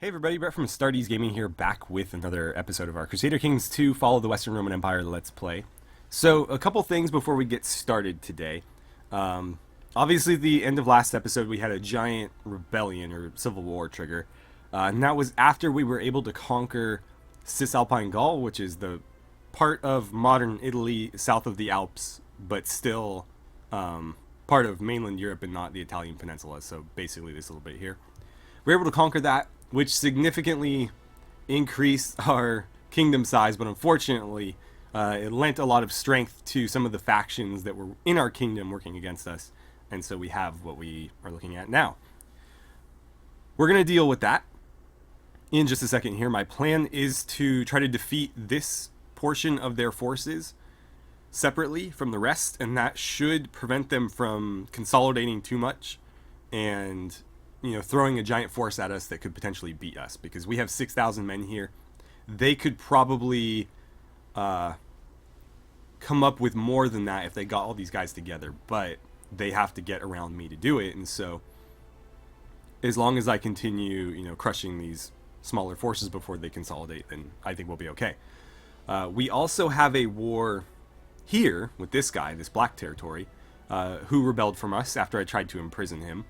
Hey everybody, Brett from AstartesGaming here, back with another episode of our Crusader Kings 2 Follow the Western Roman Empire Let's Play. So, a couple things before we get started today. Obviously, at the end of last episode, we had a giant rebellion, or civil war trigger. And that was after we were able to conquer Cisalpine Gaul, which is the part of modern Italy south of the Alps, but still part of mainland Europe and not the Italian peninsula, so basically this little bit here. We were able to conquer that, which significantly increased our kingdom size, but unfortunately, it lent a lot of strength to some of the factions that were in our kingdom working against us, and so we have what we are looking at now. We're going to deal with that in just a second here. My plan is to try to defeat this portion of their forces separately from the rest, and that should prevent them from consolidating too much and throwing a giant force at us that could potentially beat us, because we have 6,000 men here. They could probably come up with more than that if they got all these guys together, but they have to get around me to do it. And so as long as I continue, crushing these smaller forces before they consolidate, then I think we'll be okay. We also have a war here with this guy, this black territory, who rebelled from us after I tried to imprison him.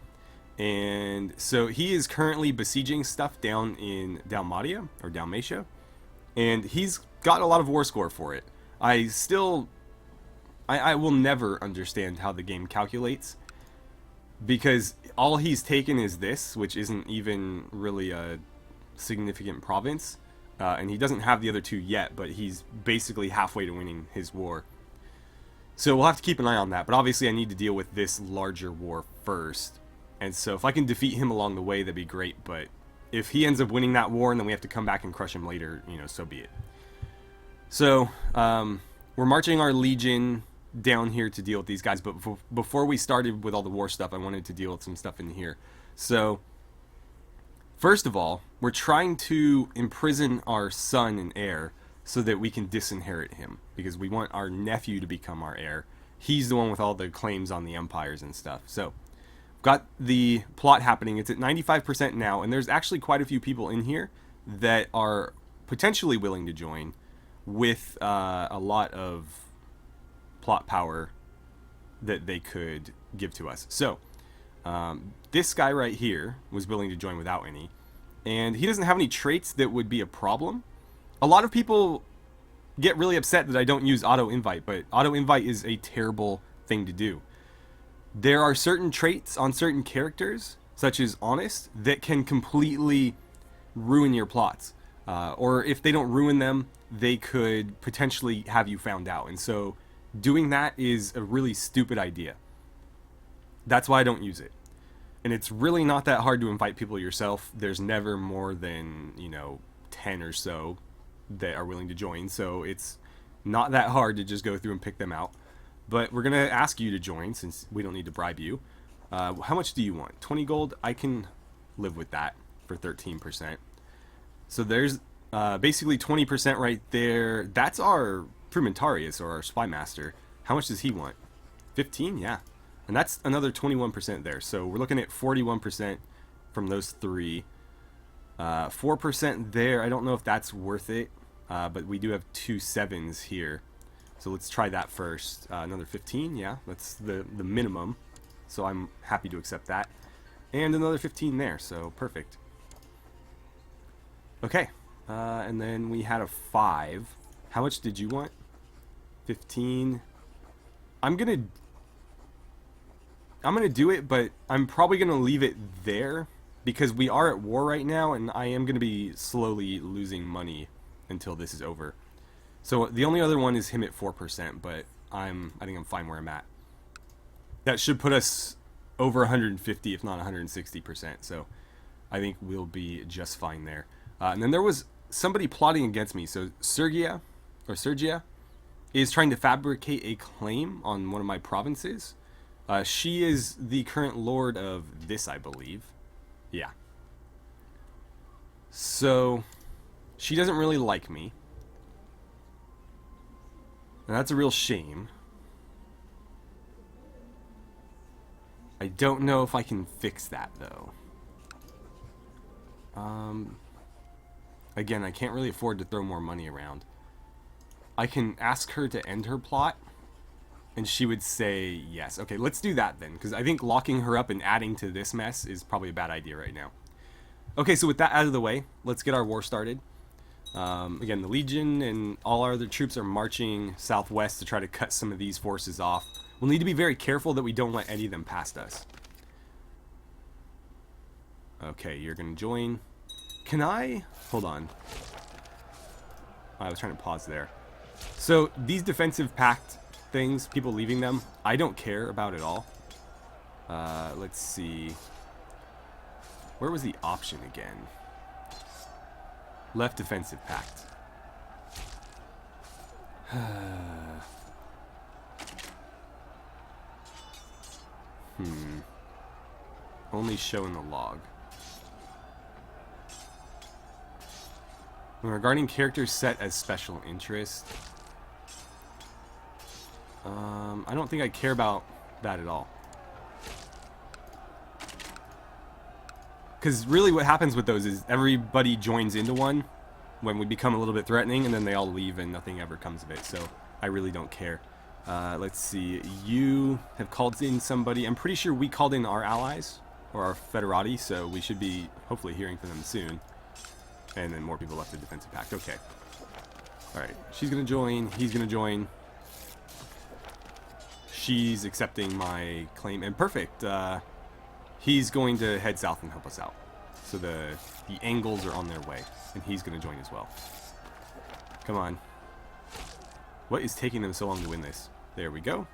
And so he is currently besieging stuff down in Dalmatia, or Dalmatia, and he's got a lot of war score for it. I will never understand how the game calculates, because all he's taken is this, which isn't even really a significant province, and he doesn't have the other two yet, but he's basically halfway to winning his war. So we'll have to keep an eye on that, but obviously I need to deal with this larger war first. And so if I can defeat him along the way, that'd be great. But if he ends up winning that war and then we have to come back and crush him later, so be it. So we're marching our legion down here to deal with these guys. But before we started with all the war stuff, I wanted to deal with some stuff in here. So first of all, we're trying to imprison our son and heir so that we can disinherit him, because we want our nephew to become our heir. He's the one with all the claims on the empires and stuff. So got the plot happening. It's at 95% now, and there's actually quite a few people in here that are potentially willing to join with a lot of plot power that they could give to us. So this guy right here was willing to join without any, and he doesn't have any traits that would be a problem. A lot of people get really upset that I don't use auto-invite, but auto-invite is a terrible thing to do. There are certain traits on certain characters, such as honest, that can completely ruin your plots. Or if they don't ruin them, they could potentially have you found out. And so doing that is a really stupid idea. That's why I don't use it. And it's really not that hard to invite people yourself. There's never more than, 10 or so that are willing to join. So it's not that hard to just go through and pick them out. But we're going to ask you to join, since we don't need to bribe you. How much do you want? 20 gold? I can live with that for 13%. So there's basically 20% right there. That's our Frumentarius, or our Spy Master. How much does he want? 15? Yeah. And that's another 21% there. So we're looking at 41% from those three. 4% there. I don't know if that's worth it. But we do have 2 7s here. So let's try that first. Another 15, yeah, that's the minimum. So I'm happy to accept that. And another 15 there, so perfect. Okay, and then we had a 5. How much did you want? 15. I'm gonna do it, but I'm probably gonna leave it there, because we are at war right now, and I am gonna be slowly losing money until this is over. So the only other one is him at 4%, but I think I'm fine where I'm at. That should put us over 150, if not 160%. So I think we'll be just fine there. And then there was somebody plotting against me. So Sergia is trying to fabricate a claim on one of my provinces. She is the current lord of this, I believe. Yeah. So she doesn't really like me. And that's a real shame. I don't know if I can fix that, though. Again, I can't really afford to throw more money around. I can ask her to end her plot, and she would say yes. Okay, let's do that then, because I think locking her up and adding to this mess is probably a bad idea right now. Okay, so with that out of the way, let's get our war started. Again, the Legion and all our other troops are marching southwest to try to cut some of these forces off. We'll need to be very careful that we don't let any of them past us. Okay, you're going to join. Can I? Hold on. I was trying to pause there. So, these defensive pact things, people leaving them, I don't care about at all. Let's see. Where was the option again? Left defensive pact. Only show in the log. Regarding characters set as special interest, I don't think I care about that at all. Because really what happens with those is everybody joins into one when we become a little bit threatening, and then they all leave and nothing ever comes of it, so I really don't care. Let's see, you have called in somebody. I'm pretty sure we called in our allies, or our federati, so we should be hopefully hearing from them soon. And then more people left the defensive pact. Okay. Alright. She's going to join. He's going to join. She's accepting my claim. And perfect. He's going to head south and help us out. So the Angles are on their way. And he's going to join as well. Come on. What is taking them so long to win this? There we go.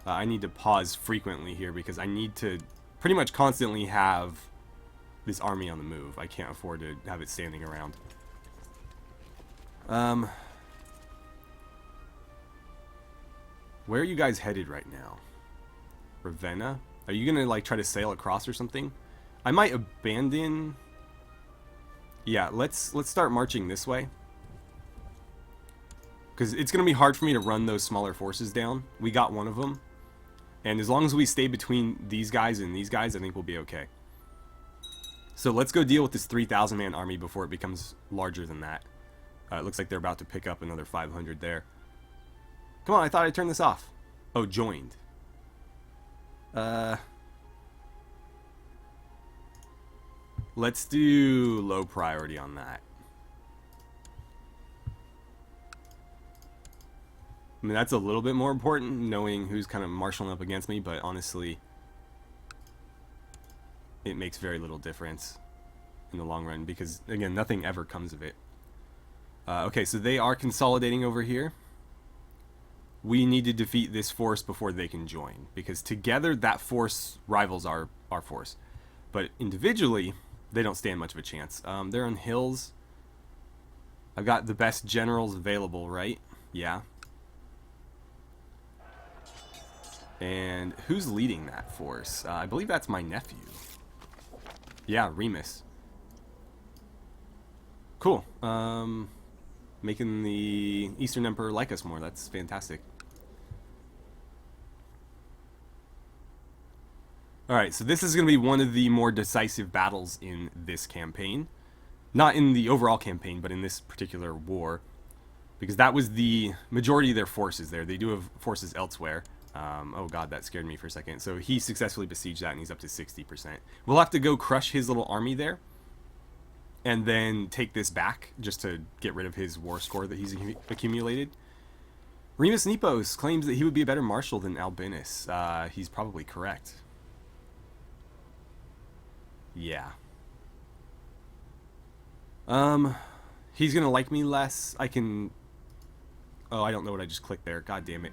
I need to pause frequently here because I need to pretty much constantly have this army on the move. I can't afford to have it standing around. Where are you guys headed right now? Ravenna? Are you gonna like try to sail across or something? I might abandon. Yeah, let's start marching this way. Because it's gonna be hard for me to run those smaller forces down. We got one of them. And as long as we stay between these guys and these guys, I think we'll be okay. So let's go deal with this 3,000 man army before it becomes larger than that. It looks like they're about to pick up another 500 there. Come on, I thought I turned this off. Oh, joined. Let's do low priority on that. I mean, that's a little bit more important, knowing who's kind of marshalling up against me, but honestly, it makes very little difference in the long run because, again, nothing ever comes of it. Okay, so they are consolidating over here. We need to defeat this force before they can join, because together that force rivals our force. But individually, they don't stand much of a chance. They're on hills. I've got the best generals available, right? Yeah. And who's leading that force? I believe that's my nephew. Yeah, Remus. Cool. Making the Eastern Emperor like us more. That's fantastic. Alright, so this is going to be one of the more decisive battles in this campaign. Not in the overall campaign, but in this particular war. Because that was the majority of their forces there. They do have forces elsewhere. Oh god, that scared me for a second. So he successfully besieged that and he's up to 60%. We'll have to go crush his little army there. And then take this back just to get rid of his war score that he's accumulated. Julius Nepos claims that he would be a better marshal than Albinus. He's probably correct. Yeah. He's gonna like me less. I can... Oh, I don't know what I just clicked there. God damn it.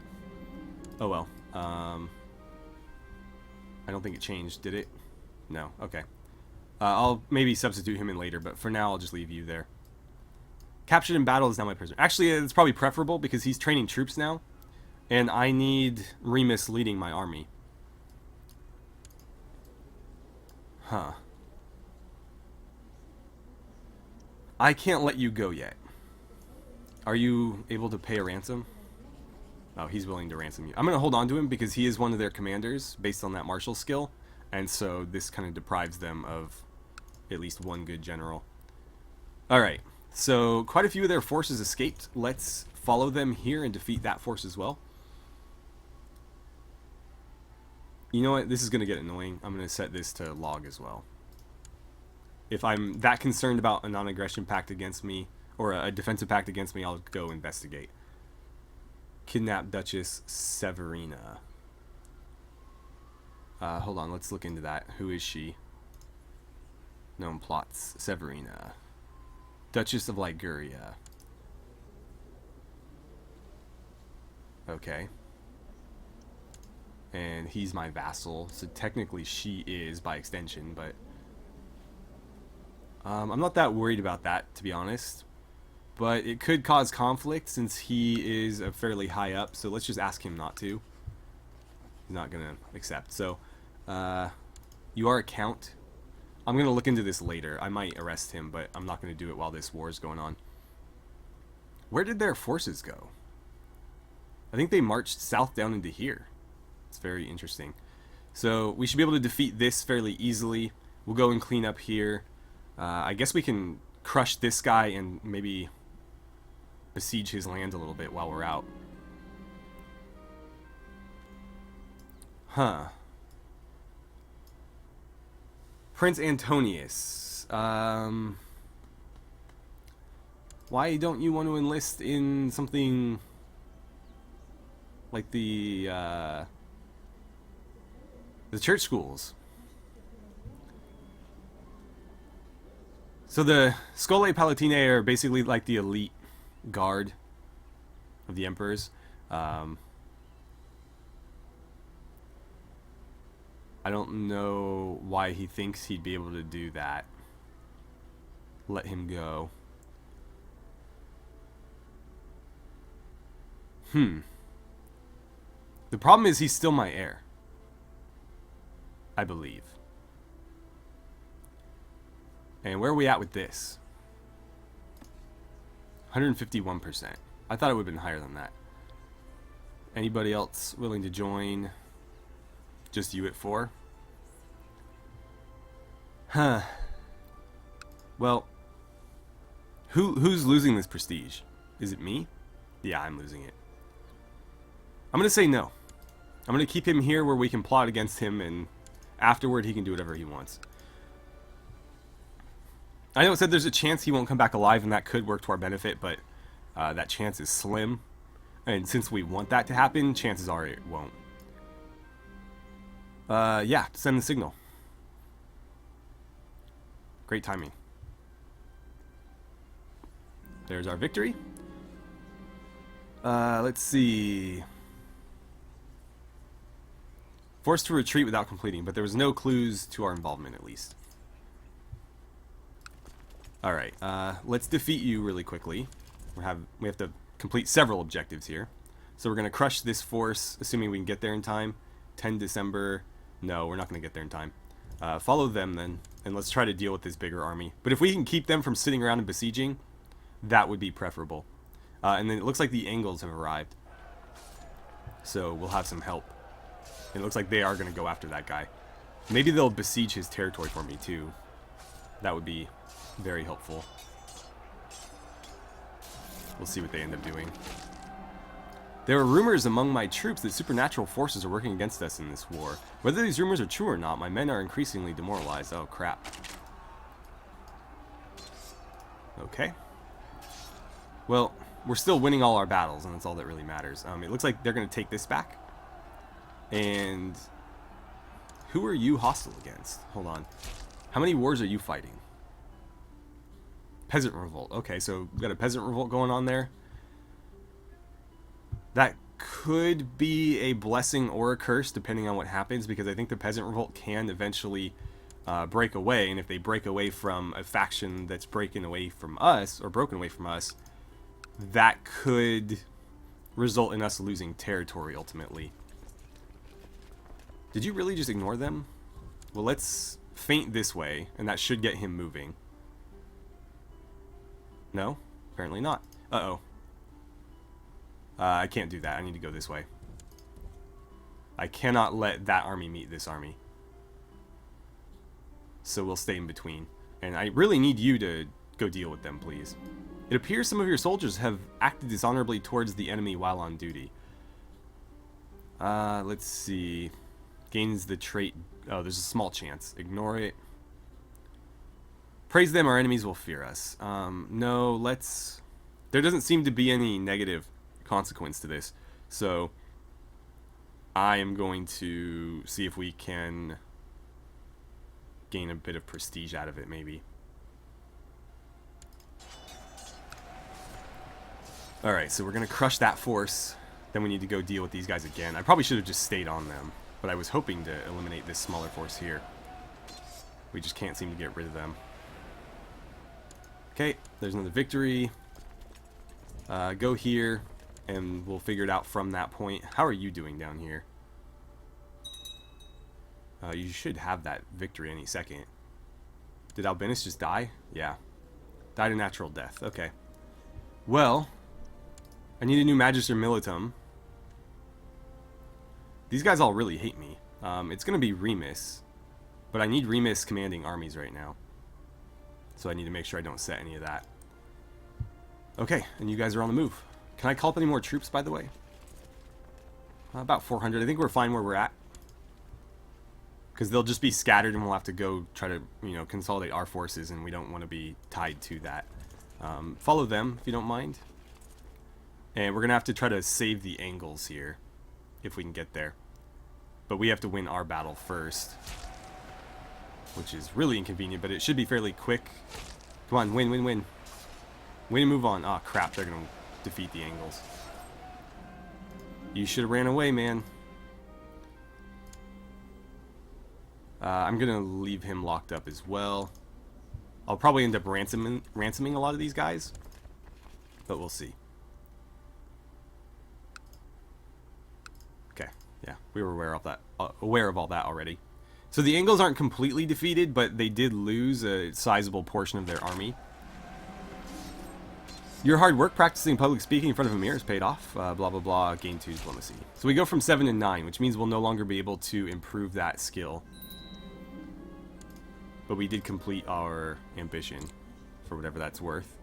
Oh well. I don't think it changed, did it? No. Okay. I'll maybe substitute him in later, but for now I'll just leave you there. Captured in battle is now my prisoner. Actually, it's probably preferable because he's training troops now, and I need Remus leading my army. Huh. I can't let you go yet. Are you able to pay a ransom? Oh, he's willing to ransom you. I'm going to hold on to him because he is one of their commanders based on that martial skill. And so this kind of deprives them of at least one good general. Alright, so quite a few of their forces escaped. Let's follow them here and defeat that force as well. You know what? This is going to get annoying. I'm going to set this to log as well. If I'm that concerned about a non-aggression pact against me, or a defensive pact against me, I'll go investigate. Kidnap Duchess Severina. Hold on, let's look into that. Who is she? Known plots. Severina. Duchess of Liguria. Okay. And he's my vassal, so technically she is by extension, but I'm not that worried about that, to be honest. But it could cause conflict since he is a fairly high up, so let's just ask him not to. He's not going to accept. So, you are a count. I'm going to look into this later. I might arrest him, but I'm not going to do it while this war is going on. Where did their forces go? I think they marched south down into here. It's very interesting. So we should be able to defeat this fairly easily. We'll go and clean up here. I guess we can crush this guy and maybe besiege his land a little bit while we're out. Huh. Prince Antonius. Why don't you want to enlist in something like the church schools? So the Scholae Palatinae are basically like the elite guard of the emperors. I don't know why he thinks he'd be able to do that. Let him go. The problem is he's still my heir, I believe. And where are we at with this? 151%. I thought it would have been higher than that. Anybody else willing to join? Just you at 4? Huh. Well, who's losing this prestige? Is it me? Yeah, I'm losing it. I'm going to say no. I'm going to keep him here where we can plot against him, and afterward he can do whatever he wants. I know it said there's a chance he won't come back alive, and that could work to our benefit, but that chance is slim. And since we want that to happen, chances are it won't. Yeah, send the signal. Great timing. There's our victory. Let's see. Forced to retreat without completing, but there was no clues to our involvement, at least. Alright, let's defeat you really quickly. We have to complete several objectives here. So we're going to crush this force, assuming we can get there in time. 10 December. No, we're not going to get there in time. Follow them then, and let's try to deal with this bigger army. But if we can keep them from sitting around and besieging, that would be preferable. And then it looks like the Angles have arrived. So we'll have some help. And it looks like they are going to go after that guy. Maybe they'll besiege his territory for me too. That would be very helpful. We'll see what they end up doing. There are rumors among my troops that supernatural forces are working against us in this war. Whether these rumors are true or not, my men are increasingly demoralized. Oh, crap. Okay. Well, we're still winning all our battles, and that's all that really matters. It looks like they're going to take this back. And who are you hostile against? Hold on. How many wars are you fighting? Peasant revolt. Okay, so we've got a peasant revolt going on there. That could be a blessing or a curse, depending on what happens, because I think the peasant revolt can eventually break away, and if they break away from a faction that's breaking away from us, or broken away from us, that could result in us losing territory ultimately. Did you really just ignore them? Well, let's feint this way, and that should get him moving. No? Apparently not. Uh-oh. I can't do that. I need to go this way. I cannot let that army meet this army. So we'll stay in between. And I really need you to go deal with them, please. It appears some of your soldiers have acted dishonorably towards the enemy while on duty. Let's see. Gains the trait... Oh, there's a small chance. Ignore it. Praise them, our enemies will fear us. No, let's... There doesn't seem to be any negative consequence to this. So, I am going to see if we can gain a bit of prestige out of it, maybe. Alright, so we're going to crush that force. Then we need to go deal with these guys again. I probably should have just stayed on them, but I was hoping to eliminate this smaller force here. We just can't seem to get rid of them. Okay, there's another victory. Go here, and we'll figure it out from that point. How are you doing down here? You should have that victory any second. Did Albinus just die? Yeah. Died a natural death. Okay. Well, I need a new Magister Militum. These guys all really hate me. It's going to be Remus, but I need Remus commanding armies right now. So I need to make sure I don't set any of that. Okay, and you guys are on the move. Can I call up any more troops, by the way? About 400. I think we're fine where we're at. Because they'll just be scattered and we'll have to go try to, you know, consolidate our forces, and we don't want to be tied to that. Follow them, if you don't mind. And we're going to have to try to save the angles here, if we can get there. But we have to win our battle first, which is really inconvenient, but it should be fairly quick. Come on, win, win, win. Win and move on. Oh, crap, they're going to defeat the angles. You should have ran away, man. I'm going to leave him locked up as well. I'll probably end up ransoming a lot of these guys, but we'll see. Okay, yeah, we were aware of all that already. So the Angles aren't completely defeated, but they did lose a sizable portion of their army. Your hard work practicing public speaking in front of a mirror has paid off. Blah, blah, blah. Gain 2 diplomacy. So we go from 7 to 9, which means we'll no longer be able to improve that skill. But we did complete our ambition, for whatever that's worth.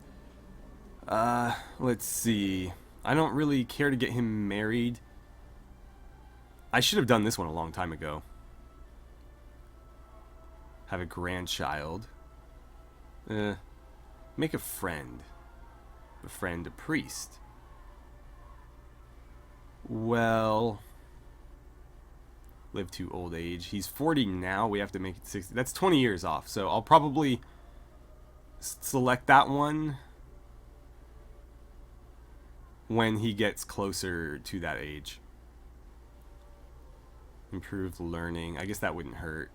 Let's see. I don't really care to get him married. I should have done this one a long time ago. Have a grandchild. Make a friend. Befriend a priest. Well, live to old age. He's 40 now. We have to make it 60. That's 20 years off. So I'll probably select that one when he gets closer to that age. Improved learning. I guess that wouldn't hurt.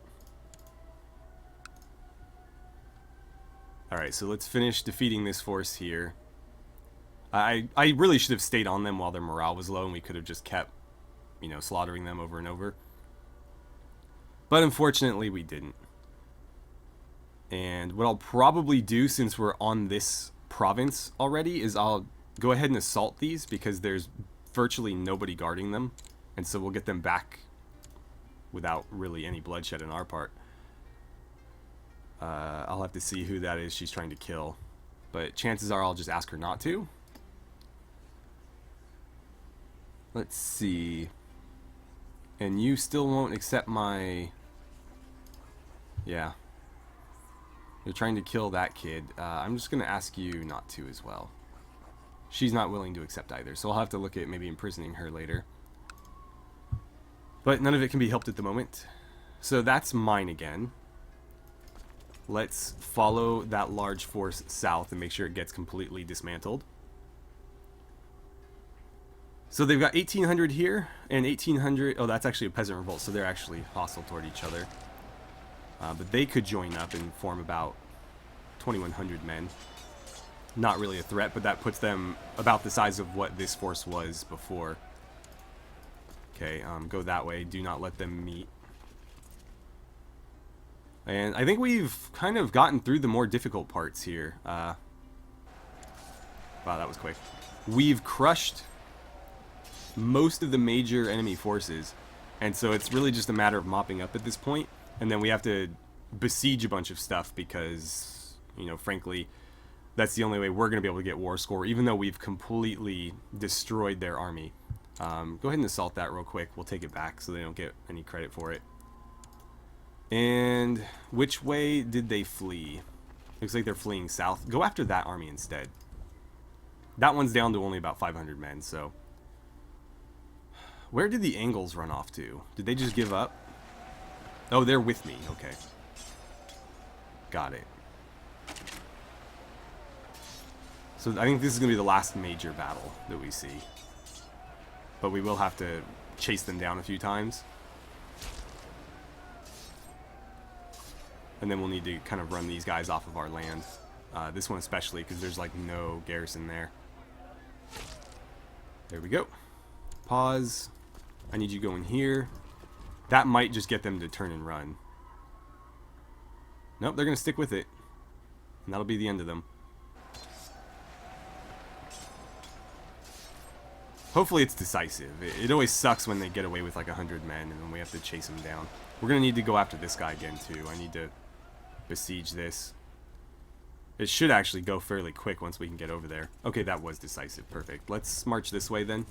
Alright, so let's finish defeating this force here. I really should have stayed on them while their morale was low, and we could have just kept, you know, slaughtering them over and over. But unfortunately, we didn't. And what I'll probably do, since we're on this province already, is I'll go ahead and assault these, because there's virtually nobody guarding them. And so we'll get them back without really any bloodshed on our part. I'll have to see who that is she's trying to kill. But chances are I'll just ask her not to. Let's see. And you still won't accept my... Yeah. You're trying to kill that kid. I'm just going to ask you not to as well. She's not willing to accept either, so I'll have to look at maybe imprisoning her later. But none of it can be helped at the moment. So that's mine again. Let's follow that large force south and make sure it gets completely dismantled. So they've got 1,800 here, and 1,800... Oh, that's actually a peasant revolt, so they're actually hostile toward each other. But they could join up and form about 2,100 men. Not really a threat, but that puts them about the size of what this force was before. Okay, go that way. Do not let them meet. And I think we've kind of gotten through the more difficult parts here. Wow, that was quick. We've crushed most of the major enemy forces, and so it's really just a matter of mopping up at this point, and then we have to besiege a bunch of stuff because, you know, frankly, That's the only way we're going to be able to get war score, even though we've completely destroyed their army. Go ahead and assault that real quick. We'll take it back so they don't get any credit for it. And which way did they flee? Looks like they're fleeing south. Go after that army instead. That one's down to only about 500 men, so... Where did the Angles run off to? Did they just give up? Oh, they're with me. Okay. Got it. So I think this is going to be the last major battle that we see. But we will have to chase them down a few times. And then we'll need to kind of run these guys off of our land. This one especially, because there's like no garrison there. There we go. Pause. I need you going here. That might just get them to turn and run. Nope, they're going to stick with it. And that'll be the end of them. Hopefully it's decisive. It always sucks when they get away with like 100 men and then we have to chase them down. We're going to need to go after this guy again too. I need to besiege this. It should actually go fairly quick once we can get over there. Okay, that was decisive. Perfect. Let's march this way then.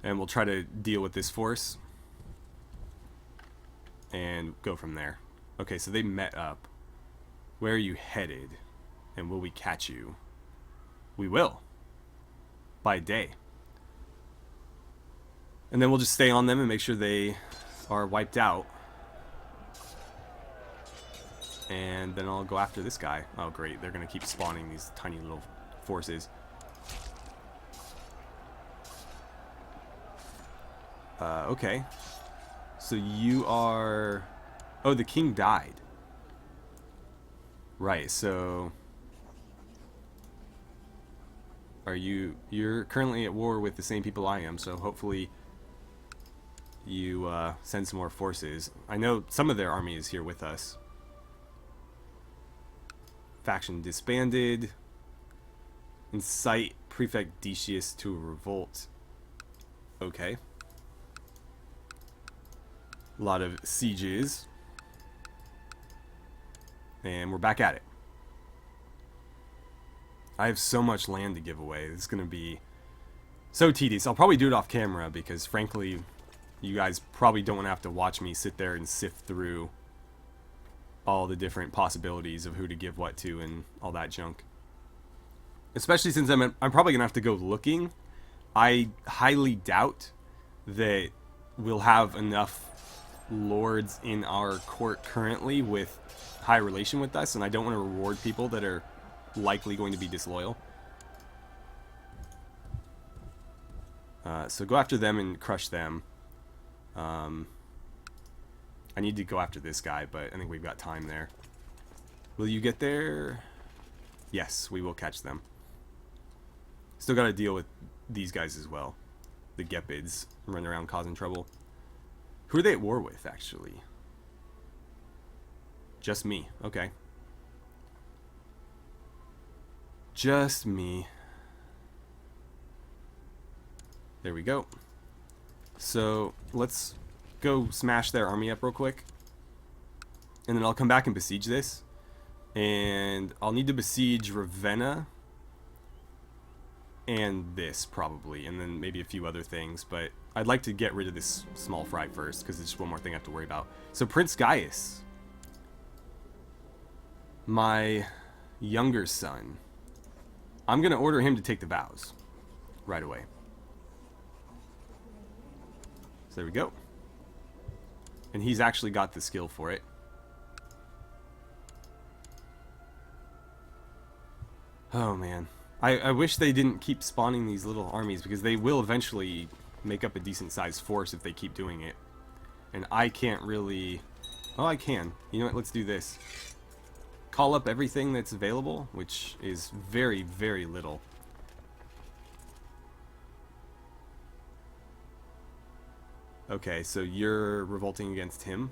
And we'll try to deal with this force. And go from there. Okay, so they met up. Where are you headed? And will we catch you? We will. By day. And then we'll just stay on them and make sure they are wiped out. And then I'll go after this guy. Oh great, they're going to keep spawning these tiny little forces. Okay. So you are... Oh, the king died. Right, so... You're currently at war with the same people I am, so hopefully you send some more forces. I know some of their army is here with us. Faction disbanded. Incite Prefect Decius to a revolt. Okay. A lot of sieges. And we're back at it. I have so much land to give away. It's going to be so tedious. I'll probably do it off camera because, frankly, you guys probably don't want to have to watch me sit there and sift through all the different possibilities of who to give what to and all that junk. Especially since I'm probably going to have to go looking. I highly doubt that we'll have enough lords in our court currently with high relation with us, and I don't want to reward people that are likely going to be disloyal. So go after them and crush them. I need to go after this guy, but I think we've got time there. Will you get there? Yes, we will catch them. Still got to deal with these guys as well. The Gepids running around causing trouble. Who are they at war with, actually? Just me. Okay. Just me. There we go. So let's go smash their army up real quick. And then I'll come back and besiege this. And I'll need to besiege Ravenna. And this, probably. And then maybe a few other things. But I'd like to get rid of this small fry first, because it's just one more thing I have to worry about. So Prince Gaius. My younger son. I'm going to order him to take the vows. Right away. So there we go. And he's actually got the skill for it. Oh, man. I wish they didn't keep spawning these little armies, because they will eventually make up a decent-sized force if they keep doing it. And I can't really... Well, I can. You know what? Let's do this. Call up everything that's available, which is very, very little. Okay, so you're revolting against him.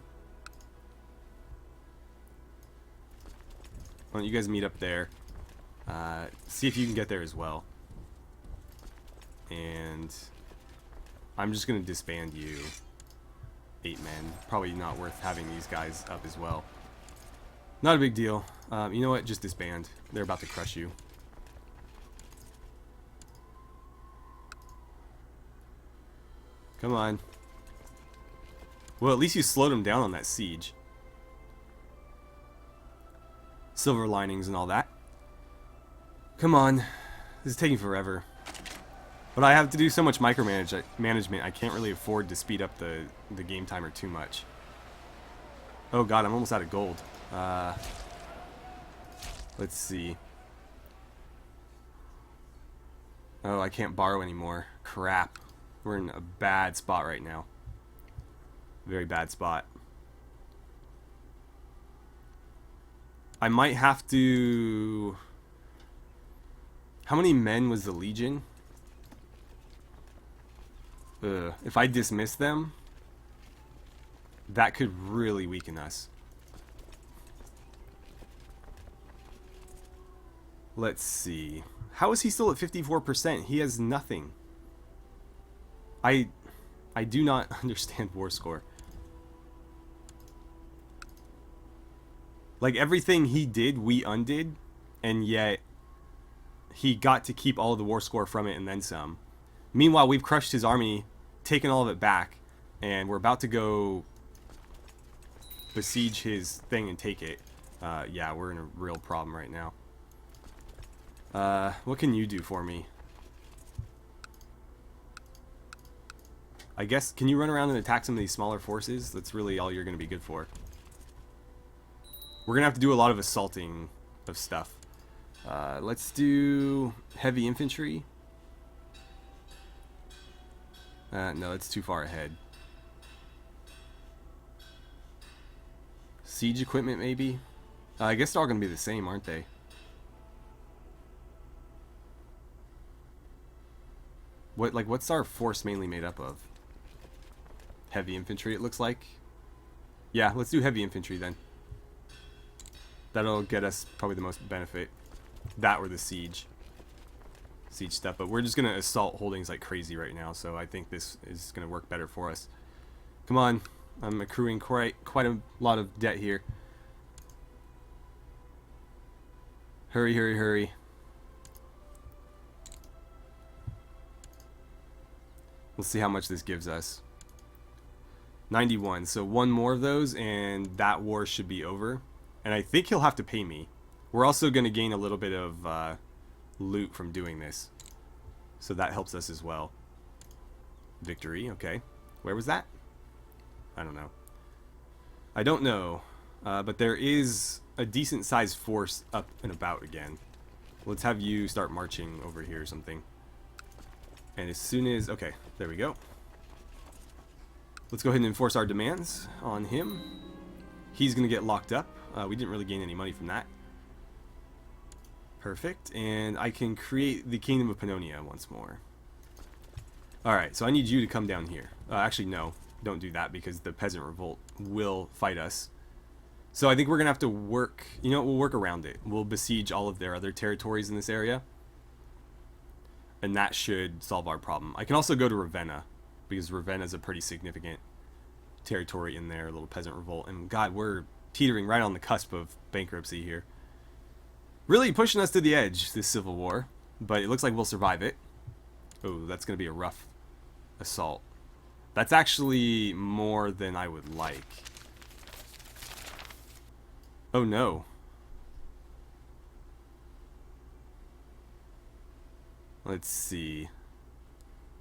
Why don't you guys meet up there? See if you can get there as well. And I'm just going to disband you. 8 men. Probably not worth having these guys up as well. Not a big deal. You know what? Just disband. They're about to crush you. Come on. Well, at least you slowed them down on that siege. Silver linings and all that. Come on. This is taking forever. But I have to do so much management, I can't really afford to speed up the game timer too much. Oh god, I'm almost out of gold. Let's see. Oh, I can't borrow anymore. Crap. We're in a bad spot right now. Very bad spot. I might have to... How many men was the Legion? If I dismiss them, that could really weaken us. Let's see. How is he still at 54%? He has nothing. I do not understand war score. Like, everything he did, we undid, and yet he got to keep all of the war score from it and then some. Meanwhile, we've crushed his army, taken all of it back, and we're about to go besiege his thing and take it. Yeah, we're in a real problem right now. What can you do for me? I guess, can you run around and attack some of these smaller forces? That's really all you're going to be good for. We're going to have to do a lot of assaulting of stuff. Let's do heavy infantry. No, it's too far ahead. Siege equipment, maybe? I guess they're all going to be the same, aren't they? What's our force mainly made up of? Heavy infantry, it looks like. Yeah, let's do heavy infantry then. That'll get us probably the most benefit. That or the siege stuff, but we're just gonna assault holdings like crazy right now, so I think this is gonna work better for us. Come on, I'm accruing quite a lot of debt here. Hurry, hurry, hurry. Let's see how much this gives us. 91, so one more of those and that war should be over. And I think he'll have to pay me. We're also going to gain a little bit of loot from doing this. So that helps us as well. Victory, okay. Where was that? I don't know. I don't know. But there is a decent sized force up and about again. Let's have you start marching over here or something. And as soon as... Okay, there we go. Let's go ahead and enforce our demands on him. He's going to get locked up. We didn't really gain any money from that. Perfect. And I can create the Kingdom of Pannonia once more. Alright, so I need you to come down here. Actually, no. Don't do that because the Peasant Revolt will fight us. So I think we're going to have to work... You know what? We'll work around it. We'll besiege all of their other territories in this area. And that should solve our problem. I can also go to Ravenna, because Ravenna is a pretty significant territory in their little Peasant Revolt. And God, we're teetering right on the cusp of bankruptcy here. Really pushing us to the edge, this civil war. But it looks like we'll survive it. Oh, that's going to be a rough assault. That's actually more than I would like. Oh no. Let's see.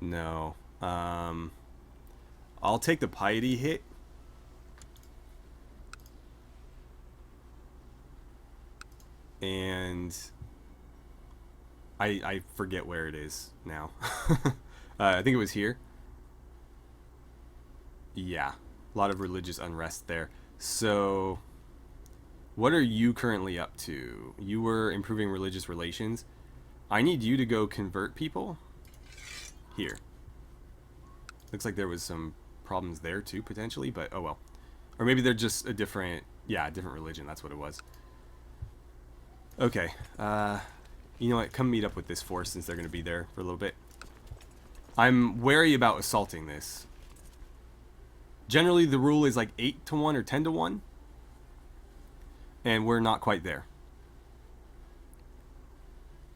No. I'll take the piety hit. And I forget where it is now. I think it was here. Yeah. A lot of religious unrest there. So, what are you currently up to? You were improving religious relations. I need you to go convert people. Here. Looks like there was some problems there too, potentially, but oh well. Or maybe they're just a different, yeah, a different religion, that's what it was. Okay, you know what, come meet up with this force since they're going to be there for a little bit. I'm wary about assaulting this. Generally the rule is like 8 to 1 or 10 to 1. And we're not quite there.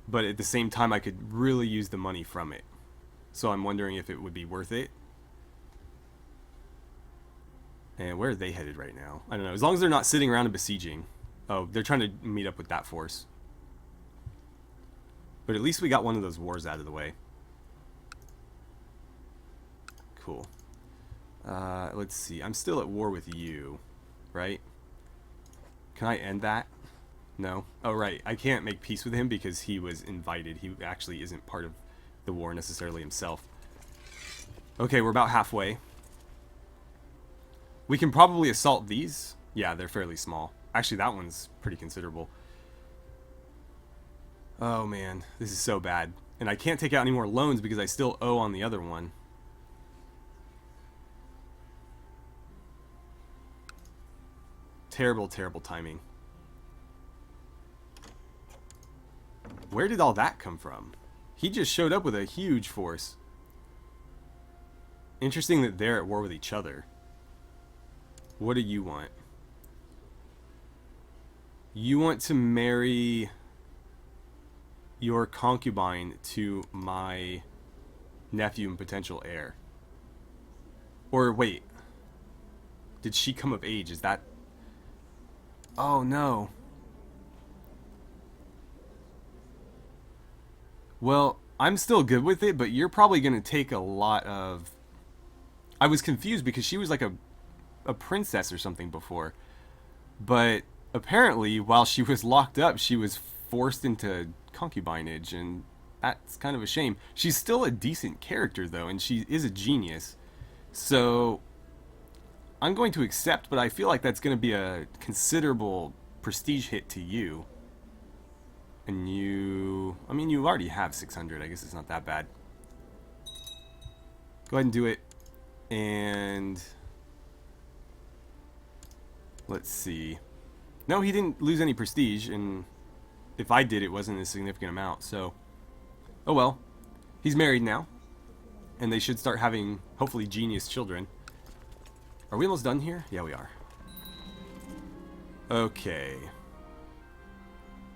but at the same time I could really use the money from it. So I'm wondering if it would be worth it. And where are they headed right now? I don't know. As long as they're not sitting around and besieging. Oh, they're trying to meet up with that force. But at least we got one of those wars out of the way. Cool. Let's see. I'm still at war with you, right? Can I end that? No. Oh, right. I can't make peace with him because he was invited. He actually isn't part of the war necessarily himself. Okay, we're about halfway. We can probably assault these. Yeah, they're fairly small. Actually, that one's pretty considerable. Oh, man. This is so bad. And I can't take out any more loans because I still owe on the other one. Terrible, terrible timing. Where did all that come from? He just showed up with a huge force. Interesting that they're at war with each other. What do you want? You want to marry your concubine to my nephew and potential heir. Or wait. Did she come of age? Is that... Oh no. Well, I'm still good with it, but you're probably going to take a lot of... I was confused because she was like a princess or something before. But apparently, while she was locked up, she was forced into concubinage, and that's kind of a shame. She's still a decent character, though, and she is a genius. So I'm going to accept, but I feel like that's going to be a considerable prestige hit to you. And you... I mean, you already have 600. I guess it's not that bad. Go ahead and do it. And... let's see. No, he didn't lose any prestige, and if I did, it wasn't a significant amount, so... Oh well. He's married now. And they should start having, hopefully, genius children. Are we almost done here? Yeah, we are. Okay.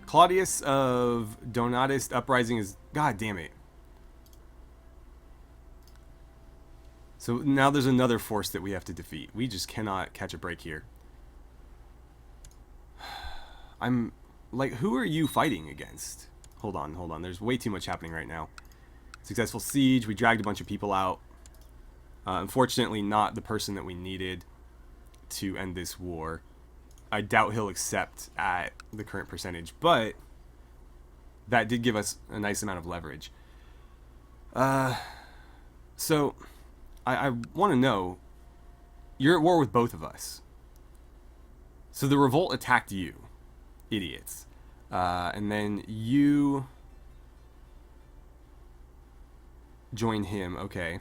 Claudius of Donatist Uprising is... God damn it. So now there's another force that we have to defeat. We just cannot catch a break here. I'm... like, who are you fighting against? Hold on, hold on. There's way too much happening right now. Successful siege. We dragged a bunch of people out. Unfortunately, not the person that we needed to end this war. I doubt he'll accept at the current percentage, but that did give us a nice amount of leverage. So, I want to know, you're at war with both of us. So the revolt attacked you, idiots. And then you join him, okay.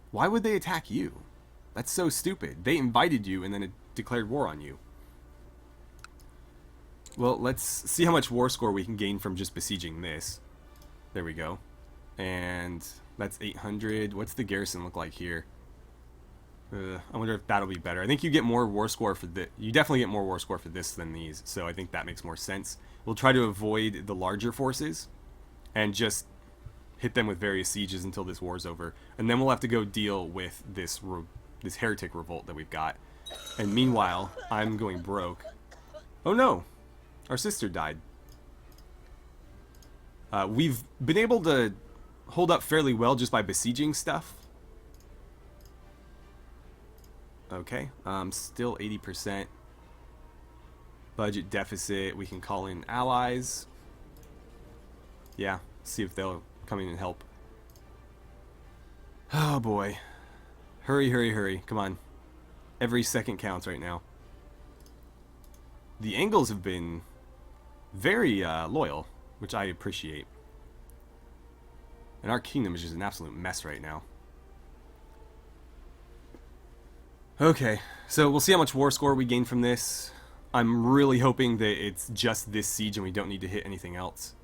Why would they attack you? That's so stupid. They invited you and then it declared war on you. Well, let's see how much war score we can gain from just besieging this. There we go. And that's 800. What's the garrison look like here? I wonder if that'll be better. I think you get more war score for this. You definitely get more war score for this than these, so I think that makes more sense. We'll try to avoid the larger forces and just hit them with various sieges until this war's over. And then we'll have to go deal with this heretic revolt that we've got. And meanwhile, I'm going broke. Oh no! Our sister died. We've been able to hold up fairly well just by besieging stuff. Okay, still 80%. Budget deficit. We can call in allies. Yeah, see if they'll come in and help. Oh boy. Hurry, hurry, hurry. Come on. Every second counts right now. The Angles have been very loyal, which I appreciate. And our kingdom is just an absolute mess right now. Okay, so we'll see how much war score we gain from this. I'm really hoping that it's just this siege and we don't need to hit anything else.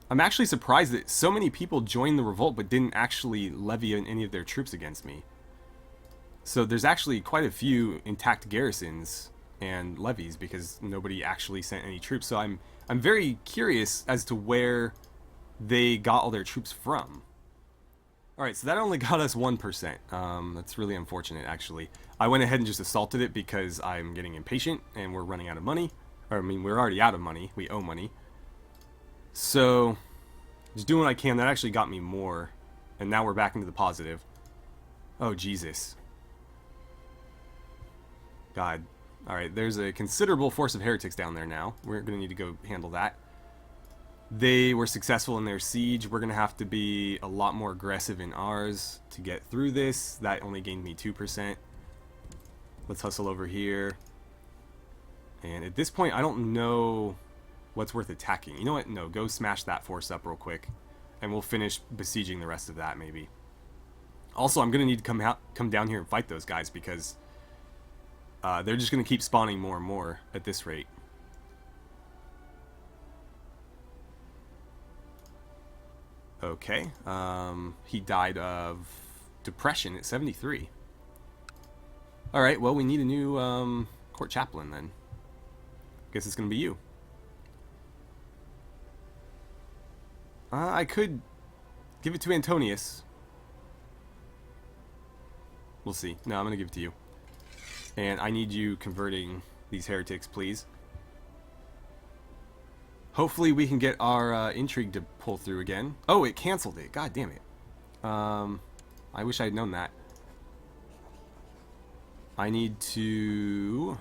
I'm actually surprised that so many people joined the revolt but didn't actually levy any of their troops against me. So there's actually quite a few intact garrisons and levies because nobody actually sent any troops. So I'm very curious as to where they got all their troops from. Alright, so that only got us 1%. That's really unfortunate, actually. I went ahead and just assaulted it because I'm getting impatient and we're running out of money. Or, I mean, we're already out of money. We owe money. So, just doing what I can. That actually got me more. And now we're back into the positive. Oh, Jesus. God. Alright, there's a considerable force of heretics down there now. We're going to need to go handle that. They were successful in their siege. We're going to have to be a lot more aggressive in ours to get through this. That only gained me 2%. Let's hustle over here. And at this point, I don't know what's worth attacking. You know what? No, go smash that force up real quick. And we'll finish besieging the rest of that, maybe. Also, I'm going to need to come down here and fight those guys because they're just going to keep spawning more and more at this rate. Okay, he died of depression at 73. Alright, well, we need a new court chaplain then. Guess it's gonna be you. I could give it to Antonius. We'll see. No, I'm gonna give it to you. And I need you converting these heretics, please. Hopefully we can get our intrigue to pull through again. Oh, it canceled it. God damn it. I wish I had known that. I need to...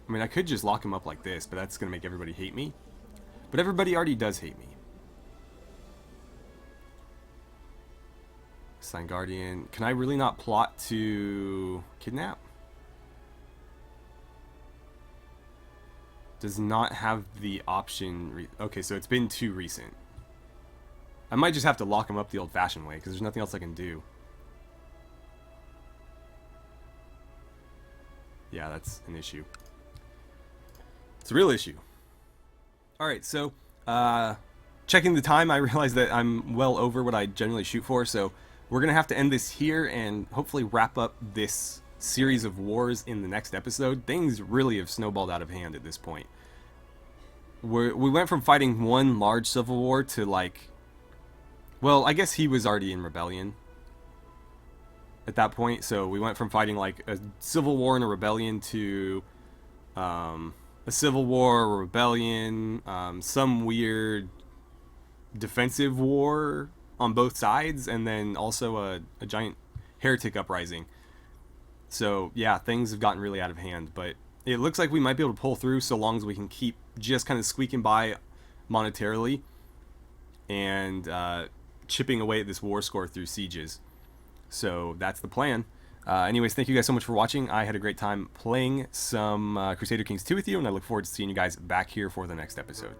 I mean, I could just lock him up like this, but that's going to make everybody hate me. But everybody already does hate me. Sign Guardian. Can I really not plot to kidnap? Does not have the option. Okay, so it's been too recent. I might just have to lock him up the old-fashioned way because there's nothing else I can do. Yeah, that's an issue. It's a real issue. Alright, so checking the time, I realize that I'm well over what I generally shoot for, so we're going to have to end this here and hopefully wrap up this series of wars in the next episode. Things really have snowballed out of hand at this point. We went from fighting one large civil war to like... Well, I guess he was already in rebellion at that point, so we went from fighting like a civil war and a rebellion to a civil war, a rebellion, some weird defensive war on both sides, and then also a giant heretic uprising. So yeah, things have gotten really out of hand, but it looks like we might be able to pull through so long as we can keep just kind of squeaking by monetarily and chipping away at this war score through sieges. So that's the plan. Anyways, thank you guys so much for watching. I had a great time playing some Crusader Kings 2 with you, and I look forward to seeing you guys back here for the next episode.